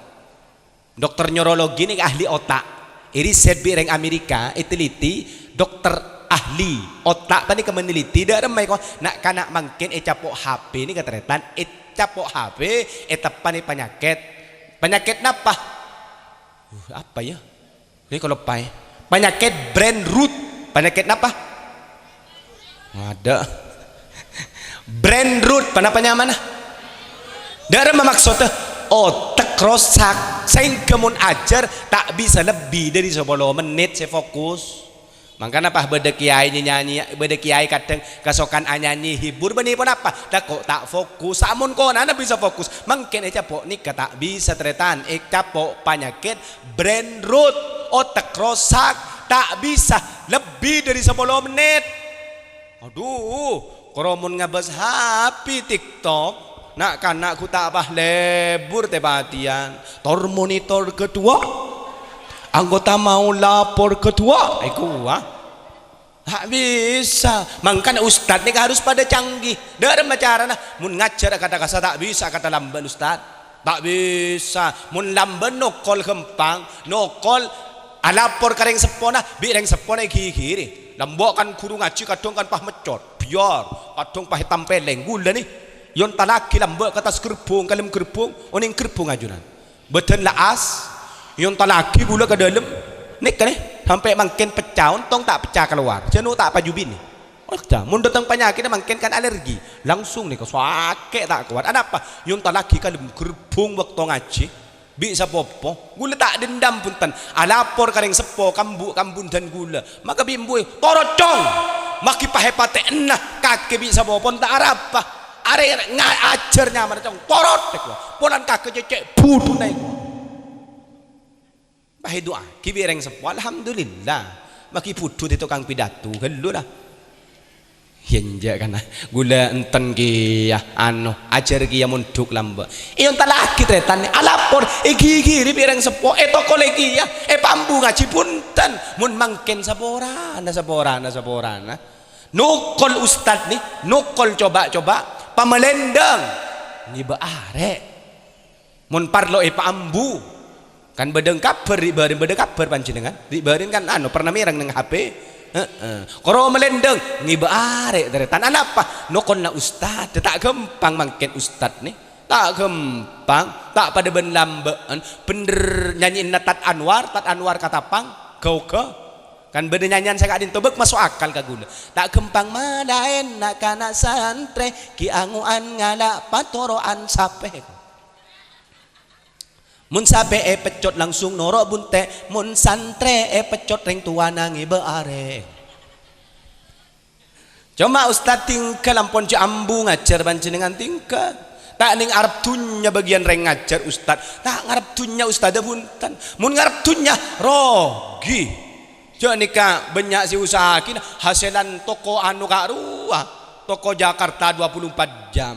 dokter neurologi nih ahli otak riset bireng Amerika iteliti dokter ahli otak tadi kemeneliti tidak remai kok nak kanak mangkin capok HP ini keteretan capok HP tepan penyakit napa apa ya ini kalau pai penyakit brain root penyakit napa ada brain root panapanya mana dari maksudnya otak rosak sehingga mun ajar tak bisa lebih dari 10 menit saya fokus makanya apa beda kiai nyanyi beda kiai kadang kasokan anyanyi hibur bani pun apa dah kok tak fokus samun kau nana bisa fokus mungkin capok nikah tak bisa teretan capok penyakit brain root otak rosak tak bisa lebih dari 10 menit aduh koromun ngabas HP TikTok nak kanakku tak apa lebur tebatian tor monitor kedua anggota mau lapor ketua tak bisa makanya ustad ini harus pada canggih dari cara mun ngajar kata-kata tak bisa kata lamban ustad tak bisa mun lamban nokol kempang nokol alapor kareng sepona bireng sepona kiri lambok kan guru ngaji kadang kan pah mecot biar kadang pah tampeleng gula nih yon talaki lambok kata gerbong kalim gerbong oning gerbong ajunan beten laas yang talaki gula ke dalam nik kan sampai makin pecah untung tak pecah keluar jenuh tak pajubin nih mun datang penyakit makin kan alergi langsung nih keswake tak kuat ada apa yang talaki kan gerbong waktu ngaji bisa popo gula tak dendam punten alapor kareng sepo kambun dan gula maka bimbu torocong maki pahepate enah kaki bisa popo tak apa are ngajarnya mana cong torot polan kaki cecek budu naik pahe doa kibireng sepo alhamdulillah maki putu itu kang pidato gelo lah yenja kana gula enten ki ya ajar ki ya munduk lamba iyon talaki tretan alapor iki bireng sepo toko lagi ya pambu ngaji punten mun mangken saborana nukol ustad nih nukol coba pamelendang ni baare mun parlo pambu kan bedeng kabar panjenengan dibarin kan pernah mirang nang HP Koro melendeng ngiba arek deretan apa nokon na ustad tak gampang mangken ustad nih tak gampang tak pada ben lambaan bener nyanyiin tat Anwar katapang kau ke kan bener nyanyian saya kadin tobek masuk akal kagula tak gampang madaen nak kana santre ki anguan ngala patoroan sape mun sape pecot langsung norok bunte mun santre pecot ring tuana ngiba arek. Cuma ustad tingkal ampun ci ambu ngajar panjenengan tingkal tak ning arep dunya bagian reng ngajar ustad tak ngarep dunya ustad punten mun ngarep dunya rogi jo nika banyak si usahakin hasilan toko anu karuah toko Jakarta 24 jam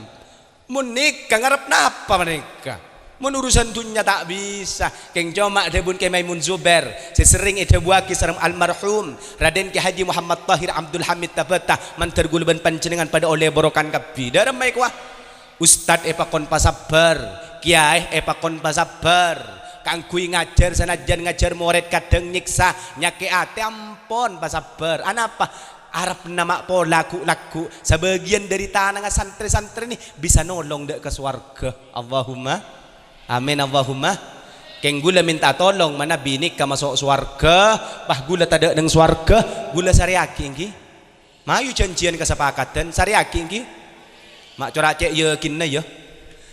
mun nika ngarep napa mereka mun urusan dunya tak bisa keng cuma debun ke Maimun Zubair sesering itu buaki sareng almarhum Raden Ki Haji Muhammad Tahir Abdul Hamid Tabata mantar gulban panjenengan pada oleh borokan kapi darem baik wah ustad pakon pasabar kiai pakon pasabar kang kui ngajar sanajan ngajar murid kadang nyiksa nyake ate ampon pasabar anapa Arab nama po laku sebagian dari tanah santri-santri ini bisa nolong dek ke swarga Allahumma amin Allahumma keng gula minta tolong mana binik ka masuk swarga pah gula tada neng swarga gula sariaki engki mayu janjian kesepakatan sariaki engki mak corak cek yakin na ya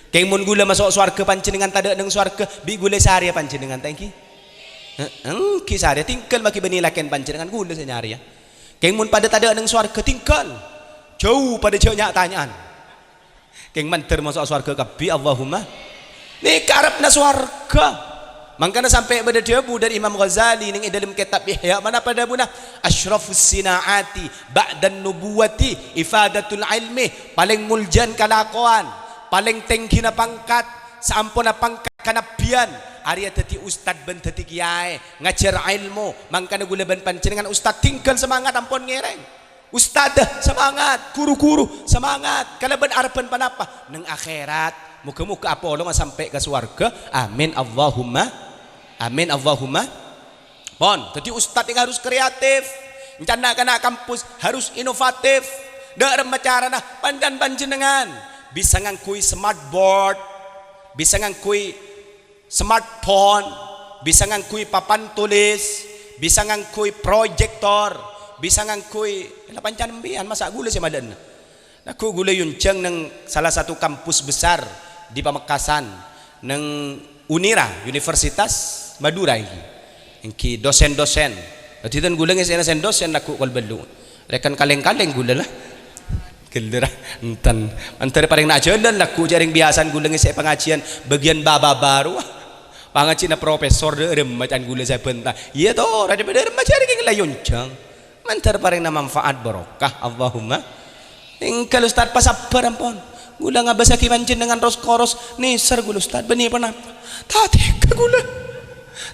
keng mun gula masuk swarga panjenengan tada neng swarga bi gula sari panjenengan tangki engki sari tinggal maki benilaken panjenengan gula senyari ya keng mun pada tada neng swarga tinggal jauh pada jauh nyak tanyaan keng manter masuk swarga kabi Allahumma nih karepna swarga mangkana sampai pada debu dari Imam Ghazali ning dalam kitab Ihya mana pada buna asyrafus sinaati ba'dan nubuwati ifadatul ilmi paling muljan kalakuan paling tinggi na pangkat sampun na pangkat kanabian Arya tadi ustad ben tadi kiai ngajar ilmu mangkana gulaban panjenengan ustad tinggal semangat ampun ngereng ustad semangat guru-guru semangat kalaban arepan panapa neng akhirat muka-muka apa Allah sampai ke surga amin Allahumma pon jadi ustad yang harus kreatif rencana kena kampus harus inovatif dak cara nah pandan panjenengan bisa ngangkui smartboard bisa ngangkui smartphone bisa ngangkui papan tulis bisa ngangkui proyektor bisa ngangkui pancan mbian masa gula sih madan aku gula yunceng neng salah satu kampus besar di Pamekasan neng Unira Universitas Madura ini dosen-dosen jadi gula ngesena dosen aku kal belu rekan kaleng-kaleng gula lah gelera entan antara paling nak jalan laku jaring biasan gula ngese pengajian bagian baba baru pengajian profesor derem macan gula saya bentah iya toh rada derem macam ini layun jang antara paling na manfaat barokah Allahumma engkau ustad pasabar ampun gula ngabasa kimancin dengan koros nisar gula ustad benih panap tadi ke gula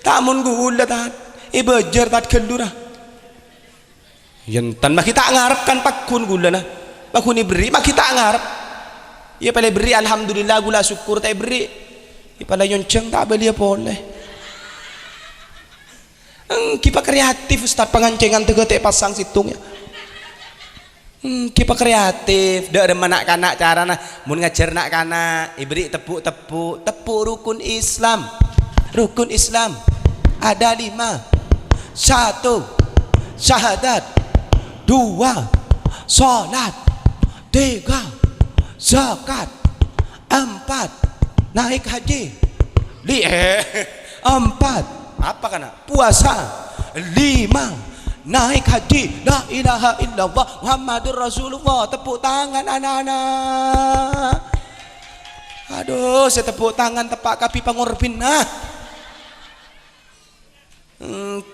tamun gula tat ibajar tat kendura yang tan mak kita ngarepkan pakun gula nah pakun beri mak kita ngarep ya pale beri alhamdulillah gula syukur tay beri ya pala yonceng tak beli apa boleh kipa kreatif ustad pangancengan tegete pasang situngnya kita kreatif dak remen nak kanak cara nah mun ngajar nak kanak ibri tepuk rukun Islam ada 5 1 syahadat 2 salat 3 zakat 4 naik haji 4 apa kana puasa 5 naik haji la ilaha illallah Muhammadur Rasulullah tepuk tangan anak-anak aduh saya tepuk tangan tepak kapi pangorbin nah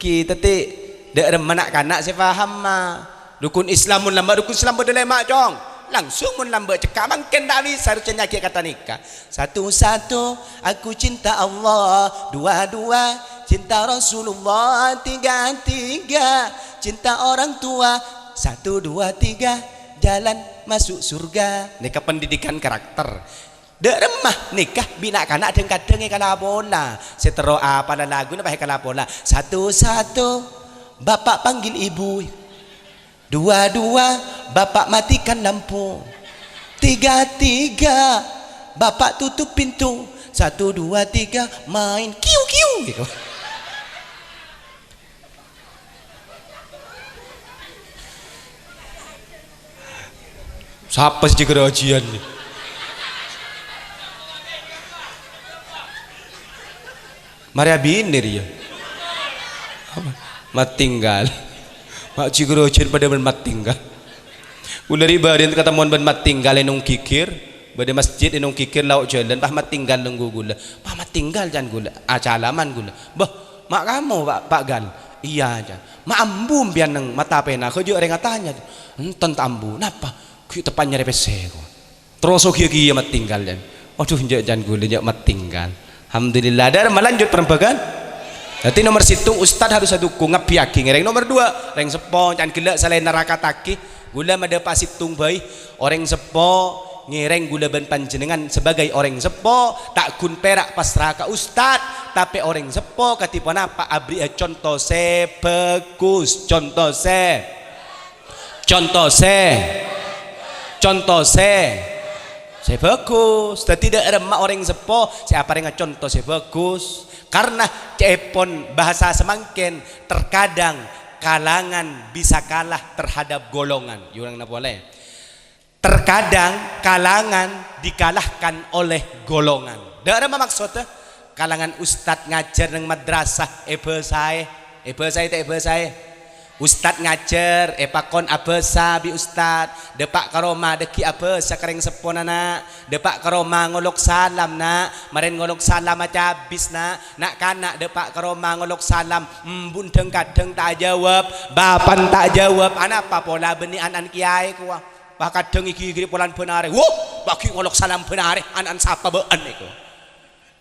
kita ti dak remenak kanak saya paham mah rukun Islam mun lambat rukun Islam berdele mak jong langsung mun lambat cekak mangken tak bisa rucanya kata nikah 1 aku cinta Allah 2 cinta Rasulullah 3 cinta orang tua 1 2 3 jalan masuk surga nikah pendidikan karakter dek remah nikah bina kanak dengan kadang kala bola setero apa lagu napa kala bola 1 bapak panggil ibu Dua-dua bapak matikan lampu. Tiga-tiga bapak tutup pintu. 1, 2, 3 main kiu-kiu gitu. Siapa sih kerajian nih? Maria binir ya. Mat tinggal. Mak cikrojen pada mat tinggal. Ulari badan ketemuan ben mat tinggal enung kikir, pada masjid enung kikir lauk jalan pah mat tinggal nunggu gula. Pah mat tinggal jangan gula. Acalaman gula. Bah, mak kamu Pak Gal. Iya aja. Mak ambu pian nang mata pena. Kau juga orang tanya. Enten ambu. Napa? Ki tepatnya repese ko. Terus kieu mat tinggal jan. Waduh jangan gula jak mat tinggal. Alhamdulillah. Ada melanjut perempuan. Nanti nomor 1 Ustad harus dukung ngapiaki. Reng nomor 2 reng sepo jangan gila selain neraka taki. Gula mada pasitung bayi orang sepo ngereng gula ben panjenengan sebagai orang sepo tak kun perak pasrah ka Ustad tapi orang sepo katipuan apa abri contoh se bagus contoh se bagus dan tidak ada mak orang sepo siapa yang contoh se bagus karena cepon bahasa semangkin terkadang kalangan bisa kalah terhadap golongan. Yurang na boleh. Terkadang kalangan dikalahkan oleh golongan. Ada apa maksudnya? Kalangan ustad ngajar nang madrasah ebe saya Ustad ngajar pakon abesa bi ustad depak karoma deki abesa kereng seponana depak karoma ngolok salam na maren ngolok salam aja habis nak kana depak karoma ngolok salam bunteng kadeng tak jawab bapan tak jawab anapa pola beni anan kiai ku bah kadeng iki polan benare wo bagi ngolok salam benare anan sapa beun iku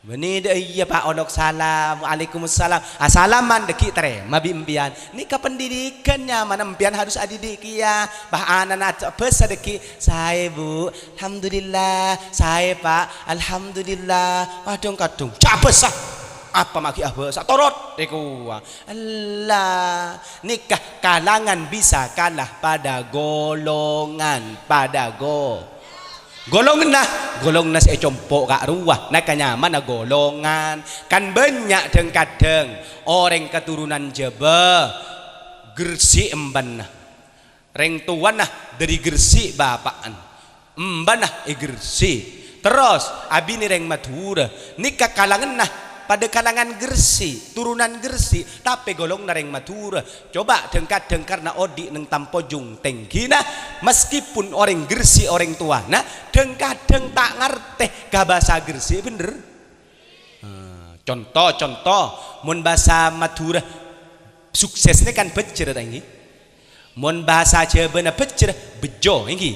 Beni deh iya Pak Onok salam, waalaikumsalam. Assalaman deki tere, mabi empian. Ini kependidikannya mana empian harus adidik ya. Bah anak besar deki. Saya Bu, alhamdulillah. Saya Pak, alhamdulillah. Wadung kadung, cabesah. Apa maki abesa torot deku. Allah, nikah kalangan bisa kalah pada golongan, pada golongan saya compok kak ruah nak nyaman golongan kan banyak kadang orang keturunan Jawa Gresik emban reng tuan dari Gresik bapaan emban Gresik terus abi ni reng Madura nikah kalangan pada kalangan Gresik turunan Gresik tapi golong nareng Madura coba dengkadeng karena odi neng tampojung tenggina meskipun orang Gresik orang tua nah dengkadeng tak ngerti ke bahasa Gresik bener contoh mun bahasa Madura suksesnya kan bejer tinggi mun bahasa Jawa na bejer bejo ini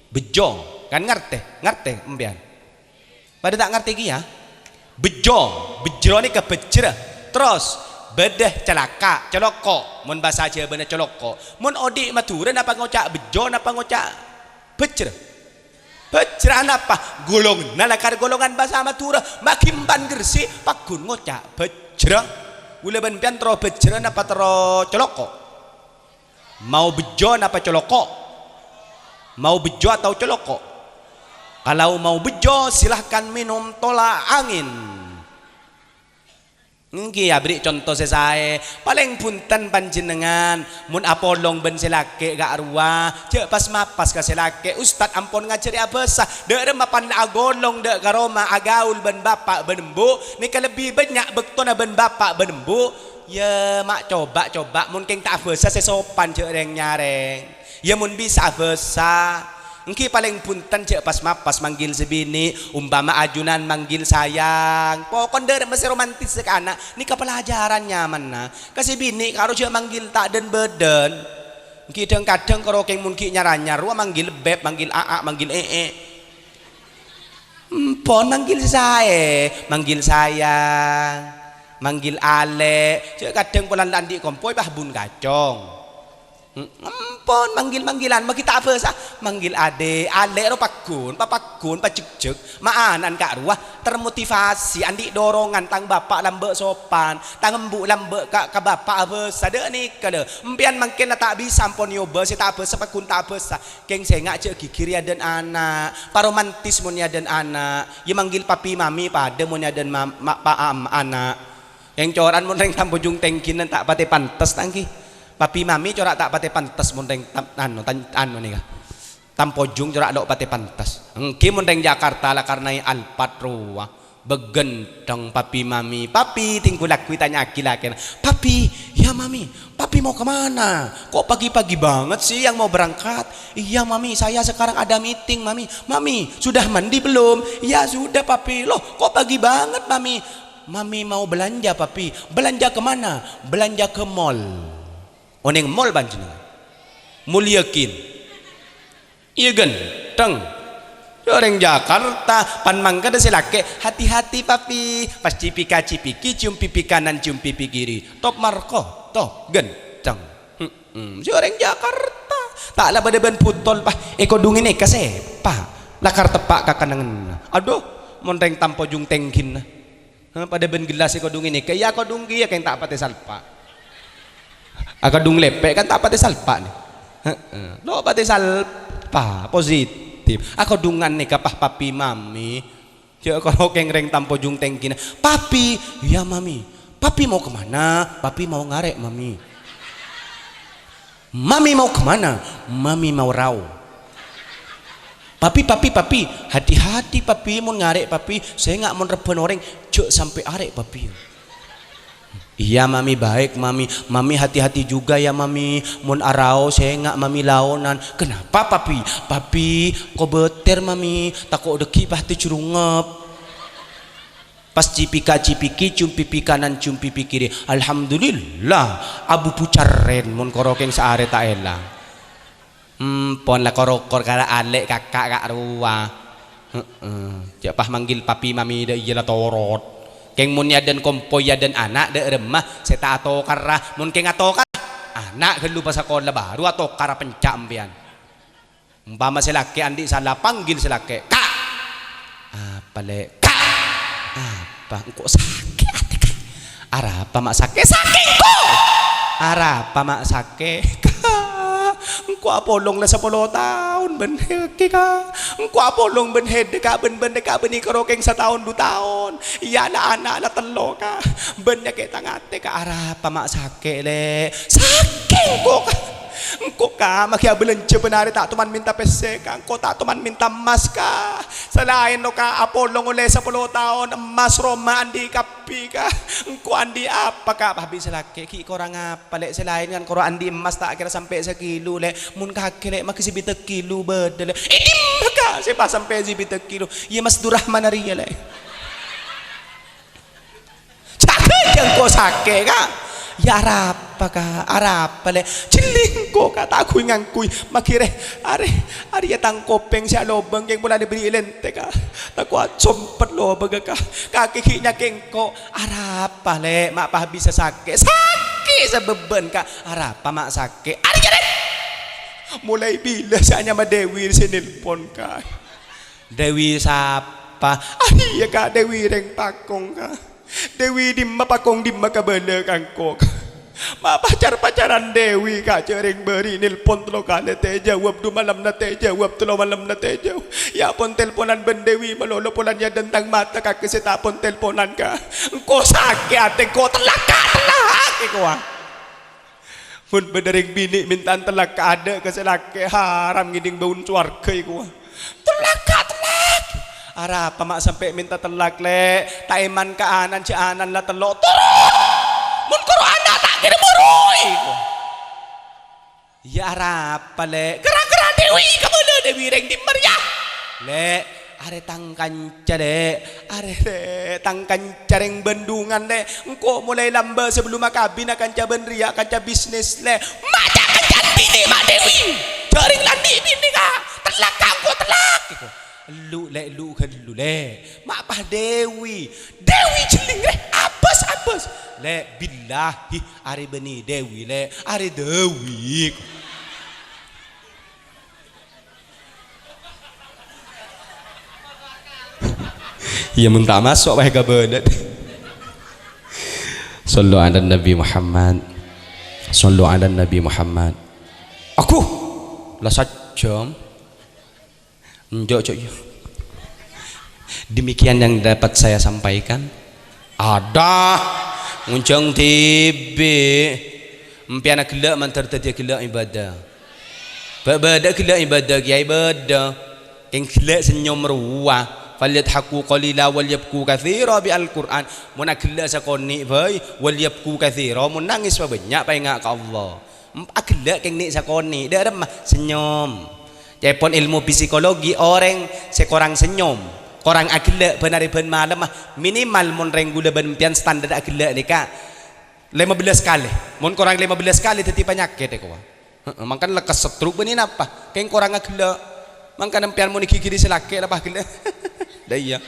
bejo kan ngerti empian pada tak ngerti ki ya bejo ni ke bejera terus bedah celaka celoko mun bahasa Jawa bener celoko mun odi Madura napa ngocak bejo napa ngocak bejera apa golongan nalakar golongan bahasa Madura makin ban Gresik pagun ngocak bejera ule ben pian tro bejera napa tro celoko mau bejo napa celoko mau bejo atau celoko kalau mau bejo silahkan minum tolak angin. Nggih ya beri contoh saya paling punten panjenengan mun apolong ben selake gak arwah cek pas mapas ka selake ustad ampun ngajari abesa dek remapan agolong dek karoma agaul ben bapak ben embu nika lebih banyak bektona ben bapak ben embu ya mak coba mun keng tak abesa sesopan cek reng nyareng ya mun bisa abesa engki paling punten cek pas mapas manggil sebini umpama ajunan manggil sayang pokon der masih romantis ke anak ini kepelajaran nyaman nah kasih bini karo cek manggil tak den beden engki kadang karo keng mun ki nyaranyar wa manggil beb manggil aa manggil pon manggil saya manggil sayang manggil ale cek kadang polan landi kompoi bah bun kacong Ampun manggil-manggilan ma kita apa sah manggil ade ale ro pakun pa cek maanan kak ruah termotivasi andi dorongan tang bapak lambe sopan tang embu lambe ka bapak apa sade ni kada empian mangkin la tak bisa ampun nyoba si tak apa sepakun tak apa sah keng sengak cek kikiri dan anak paromantis mun dan anak ye manggil papi mami pada mun dan paam anak yang coran mun reng tambojung tengkinan tak pate pantes tangki papi mami corak tak pate pantas mundeng anu nih kah tampojung corak dok pate pantas engki mundeng Jakarta lah karena alpat ruah begenteng papi mami papi tingku laku tanya akila kena papi ya mami papi mau kemana kok pagi-pagi banget sih yang mau berangkat iya mami saya sekarang ada meeting mami sudah mandi belum ya sudah papi loh kok pagi banget mami mau belanja papi belanja kemana belanja ke mall oneng mall banjina mulyakin iya genteng orang Jakarta pan mangga da silake hati-hati papi pas cipiki cium pipi kanan cium pipi kiri top marko toh genteng si orang Jakarta tak lah pada ban putol pah eko dungin eka sepa lakar tepak kakanangan aduh mondeng tampojung tengkin pada ban gelas eko dungin eka ya ko dunggi ya keng tak pate salpa akadung lepek kan tak pati salpa nih lo pati salpa positif akadungan nih kapah papi mami ya kalau kengreng tampojung tengkina papi ya mami papi mau kemana papi mau ngarek mami mau kemana mami mau rau papi hati-hati papi mau ngarek papi saya nggak mau reben orang cuk sampai arek papi. Iya mami baik mami hati-hati juga ya mami mun arau saya nggak mami laonan kenapa papi kok beter mami takut deki pasti curungep pas cipiki cium pipi kanan cium pipi kiri alhamdulillah abu pucaren mun korokeng saare tak elang pon lah korokor kala alek kakak kak ruah japah manggil papi mami da iya torot keng mun dan kompoy dan anak de remah seta atau karah mun keng atau anak gelu pas sekolah baru atau karah pencampian umpama selaki andi salah panggil selaki kak apa le kak apa engkau sakit hati kak arapa mak sakit ko arapa mak sakit engkau apolong lah 10 tahun ben ka engkau apolong ben head ka ben beni kerokeng 1 tahun 2 tahun iya anak telo ka ben kita ngate ka arapa mak sakit le sakit kok engkau ka makia belanja benari tak tuman minta pese ka engkau tak tuman minta emas ka selain lo ka apolong oleh 10 tahun emas Roma andi kapi ka engkau andi apa ka habis laki ki korang apa lek selain kan korang andi emas tak kira sampai 1 kilo lek mun kaki lek makisi bita kilo bedel ini maka siapa sampai bita kilo iya mas durahman ari lek sakit yang kau sakit ka ya arapa le ciling ko kata aku ngangkui makire are ya tang kopeng sia lobeng keng pula diberi lente ka takwa sompet lobeng ka kakikinya keng ko arapa le mak pah bisa sakit sebeben ka arapa mak sakit are mulai bila saya ma Dewi sinilpon ka Dewi siapa ya ka Dewi reng pakong ka Dewi dimma pakong dimma kabele kangkok ma pacaran Dewi ka cering beri nilpon telo kali teh jawab 2 malam na teh jawab 3 malam na teh jawab ya pon teleponan ben Dewi malolo polan ya dentang mata ka kesita pon teleponan ka engko sakit ate ko telak ko mun bedereng bini mintaan telak ada keselake haram ngiding baun suarga ko telak arapa mak sampai minta telak le taiman ke anan ci anan la telo mun karo anak tak kira boroi ya arapa le kera Dewi kamu Dewi reng timber ya le are tangkanca le are tangkanca reng bendungan le engko mulai lamba sebelum makabin kanca benria kanca bisnis le maca kanca bini mak Dewi jaring landi bini ka telak kamu telak lu mak pah Dewi celing le abas le billahi are beni Dewi le are Dewi Ya mun tak masuk wae gabedet. Sallu ala Nabi Muhammad. Sallu ala Nabi Muhammad. Aku lah sajam. Njok cok. Demikian yang dapat saya sampaikan. Ada nguncang tibi empiana kelak mantar tadi kelak ibadah. Bada kelak ibadah kiai bada. Yang kelak senyum ruah. Falyadhaku qalila wal yabku katsira bi al-Qur'an. Mun kelak sakoni bae wal yabku katsira mun nangis banyak pae ngak ka Allah. Kelak keng ni sakoni dak remah senyum. Cepon ilmu psikologi orang sekorang senyum. Korang akilak benar ben malam minimal mun reng gula ben pian standar akilak ni ka 15 kali. Mun korang 15 kali teti penyakit ko. Mangkan lekas stroke benin apa? Keng korang akilak. Mangkan pian mun kiri selake apa akilak. Dah iya.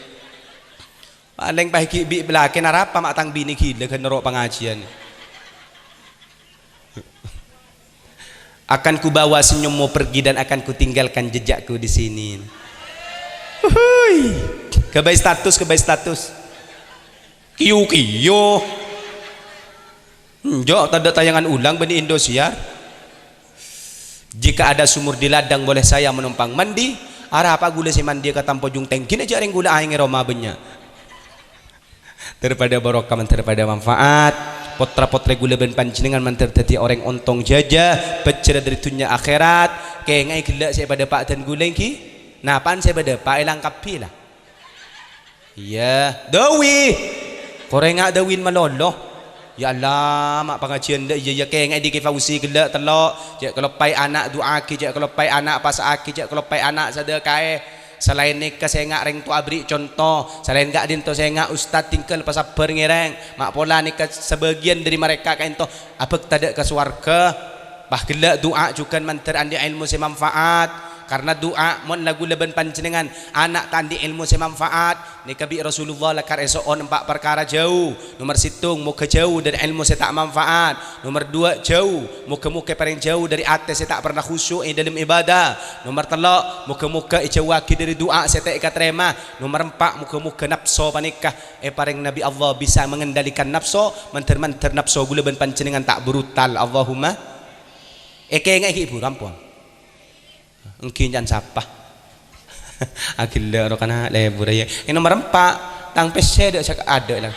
Paling baik bi belake narapa mak tang bini gila kan nerok pengajian. Akan ku bawa senyummu pergi dan akan ku tinggalkan jejakku di sini. Hui, kebaik status. Kiu. Jok tanda tayangan ulang bani Indosiar. Jika ada sumur di ladang boleh saya menumpang mandi. Arah apa gula si mandi ke tanpa jung tengkin aja ring gula aing Roma benya. Daripada barokah daripada manfaat. Potra-potra gula ben panjenengan mantar dadi orang ontong jaja becerah dari dunia akhirat kaya ngai gelak saya pada pak dan gula ki nah pan saya pada pak elang kapi lah iya dawi koreng ngak dawin malolo ya Allah mak pengajian dah ya kaya ngai di kifausi gelak telok jak kalau pai anak doa ki jak kalau pai anak pas aki jak kalau pai anak sedekah selain nikah saya ngak reng tu abri contoh selain gak dinto saya ngak ustad tinggal pas sabar ngereng mak pola nikah sebagian dari mereka kain toh apa tak ke swarga bah gelak doa juga mantar andi ilmu semanfaat karena doa mon lagu leban panjenengan anak tandi ilmu semanfaat nikah bi Rasulullah lakar esoon 4 perkara jauh nomor 1 muka jauh dari ilmu saya tak manfaat nomor 2 jauh muka paling jauh dari atas saya tak pernah khusyuk dalam ibadah nomor 3 muka ijawaki dari doa saya tak terima nomor 4 muka nafsu panikah paling Nabi Allah bisa mengendalikan nafsu manter nafsu gula ben panjenengan tak brutal Allahumma kaya ngai ibu rampung mungkin jangan siapa akhirnya orang kena lebur ya yang nomor 4 tang pese ada lah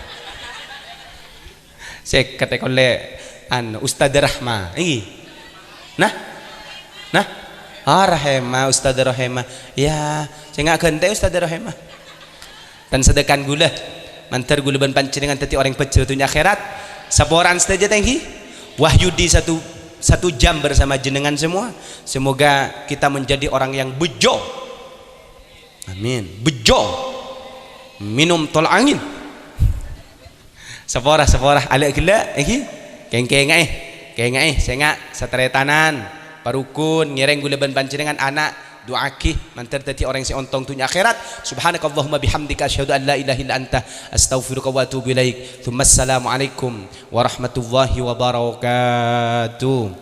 saya kata oleh Ustaz Rahma nah Rahema Ustaz Rahema ya saya nggak kentai Ustaz Rahema dan sedekan gula mantar gula ban panjenengan tadi orang pecel dunia akhirat saporan saja tinggi wahyudi 1 jam bersama jenengan semua semoga kita menjadi orang yang bejo amin bejo minum tol angin sepora alek gila keng saya ngak satretanan parukun ngereng gula ban panjenengan anak doaki mantar tadi orang si ontong dunia akhirat subhanakallahumma bihamdika asyhadu an la ilaha illa anta astaghfiruka wa atubu ilaik. Assalamualaikum warahmatullahi wabarakatuh.